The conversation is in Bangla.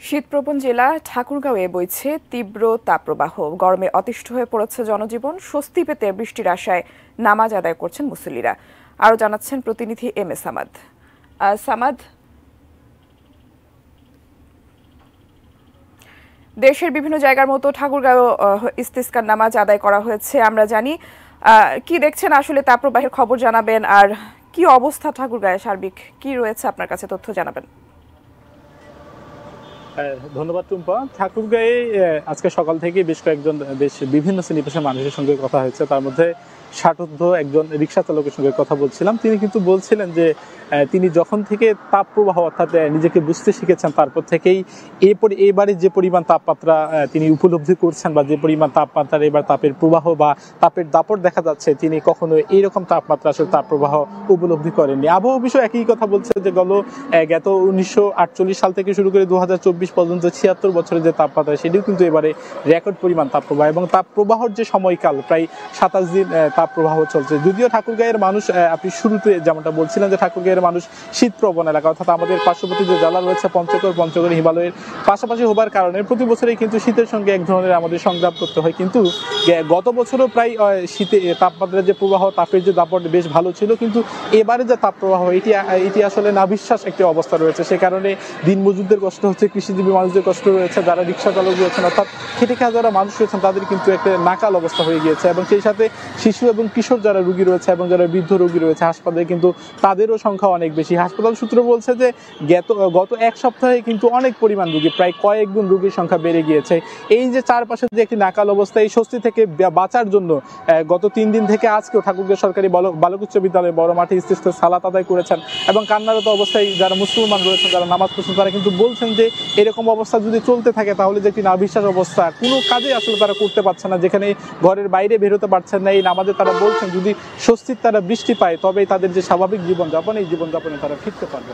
শীতপ্রবণ জেলা ঠাকুরগাঁওয়ে বইছে তীব্র তাপপ্রবাহ। গরমে অতিষ্ঠ হয়ে পড়েছে জনজীবন। স্বস্তি পেতে বৃষ্টির আশায় নামাজ আদায় করছেন মুসল্লিরা। আরও জানাচ্ছেন প্রতিনিধি এম এ সামাদ। সামাদ, দেশের বিভিন্ন জায়গার মতো ঠাকুরগাঁও ইস্তিসকার নামাজ আদায় করা হয়েছে আমরা জানি। কি দেখছেন আসলে তাপপ্রবাহের খবর জানাবেন, আর কি অবস্থা ঠাকুরগাঁয়ে সার্বিক কি রয়েছে আপনার কাছে তথ্য জানাবেন। ধন্যবাদ টুম্পা। ঠাকুরগাঁয়ে আজকে সকাল থেকে বেশ বিভিন্ন শ্রেণী পেশার মানুষের সঙ্গে কথা হয়েছে। তার মধ্যে ষাটোর্ধ্ব একজন রিক্সা চালকের সঙ্গে কথা বলছিলাম। তিনি কিন্তু বলছিলেন যে তিনি যখন থেকে তাপপ্রবাহ অর্থাৎ নিজেকে বুঝতে শিখেছেন তারপর থেকেই এবারে যে পরিমাণ তাপমাত্রা তিনি উপলব্ধি করছেন বা যে পরিমাণ তাপমাত্রার এবার তাপের প্রবাহ বা তাপের দাপট দেখা যাচ্ছে, তিনি কখনো এইরকম তাপমাত্রা আসলে তাপপ্রবাহ উপলব্ধি করেননি। আবহাওয়া বিষয় একই কথা বলছে যে গত 1948 সাল থেকে শুরু করে 2024 পর্যন্ত 76 বছরের যে তাপমাত্রা, সেটিও কিন্তু এবারে রেকর্ড পরিমাণ তাপপ্রবাহ এবং তাপপ্রবাহর যে সময়কাল প্রায় 27 দিন তাপপ্রবাহ চলছে। যদিও ঠাকুরগাঁয়ের মানুষ, আপনি শুরুতে যেমনটা বলছিলেন যে ঠাকুরগাঁয়ের মানুষ শীতপ্রবণ এলাকা, অর্থাৎ আমাদের পার্শ্ববর্তী যে জেলা রয়েছে পঞ্চগড় হিমালয়ের পাশাপাশি হবার কারণে প্রতি বছরই কিন্তু শীতের সঙ্গে এক ধরনের আমাদের সংগ্রাম করতে হয়। কিন্তু গত বছরও প্রায় শীতে তাপমাত্রার যে প্রবাহ, তাপের যে দাপট বেশ ভালো ছিল, কিন্তু এবারে যে তাপপ্রবাহ এটি আসলে নাভিশ্বাস একটি অবস্থা রয়েছে। সে কারণে দিনমজুরদের কষ্ট হচ্ছে, কৃষিজীবী মানুষদের কষ্ট রয়েছে, যারা রিক্সা চালক রয়েছেন অর্থাৎ খেটে খাওয়া যারা মানুষ রয়েছেন তাদের কিন্তু একটা নাকাল অবস্থা হয়ে গিয়েছে। এবং সেই সাথে শিশু এবং কিশোর যারা রোগী রয়েছে এবং যারা বৃদ্ধ রোগী রয়েছে হাসপাতালে, কিন্তু তাদেরও সংখ্যা অনেক বেশি। হাসপাতাল সূত্র বলছে যে গত এক সপ্তাহে কিন্তু অনেক পরিমাণ রোগী, প্রায় কয়েক গুণ রোগীর সংখ্যা বেড়ে গিয়েছে। এই যে চারপাশে যে একটি নাকাল অবস্থা, এই স্বস্তি থেকে বাঁচার জন্য গত 3 দিন থেকে আজকেও ঠাকুরগাঁও সরকারি বালক উচ্চ বিদ্যালয়ে বড় মাঠে ইস্তিসকার সালাত আদায় করেছেন এবং কান্নারত অবস্থায় যারা মুসলমান রয়েছেন, যারা নামাজ পড়ছেন, তারা কিন্তু বলছেন যে এরকম অবস্থা যদি চলতে থাকে তাহলে যে একটি নাভিশ্বাস অবস্থা, কোনো কাজে আসলে তারা করতে পারছে না, যেখানে ঘরের বাইরে বেরোতে পারছেন না। এই নামাজে তারা বলছেন যদি স্বস্তির তারা বৃষ্টি পায় তবেই তাদের যে স্বাভাবিক জীবনযাপন, এই জীবনযাপনে তারা ফিরতে পারবে।